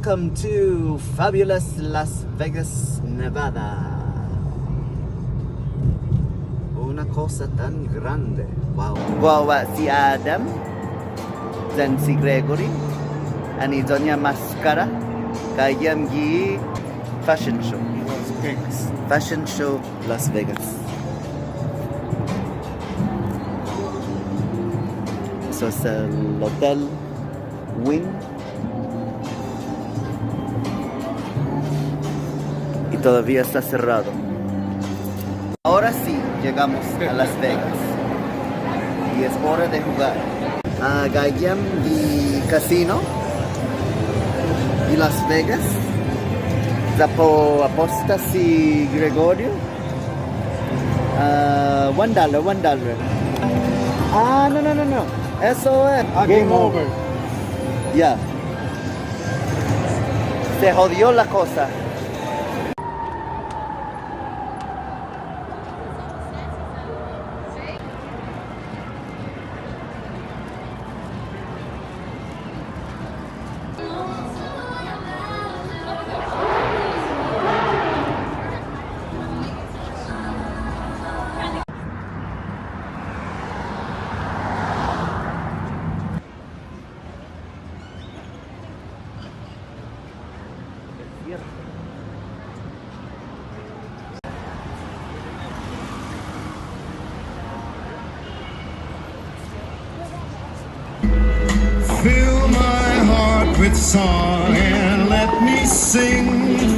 Welcome to fabulous Las Vegas, Nevada. Una cosa tan grande. Wow. Bawa si Adam dan si Gregory. Ani Doña Mascara. Kayam gi fashion show. Las Vegas. Fashion show Las Vegas. Eso es el Hotel Wing. Y todavía está cerrado. Ahora sí, llegamos a Las Vegas. Y es hora de jugar. Gayam y Casino. Y Las Vegas. Zapo aposta si Gregorio. $1. No. Eso es. Game over. Ya. Se jodió la cosa. Fill my heart with song and let me sing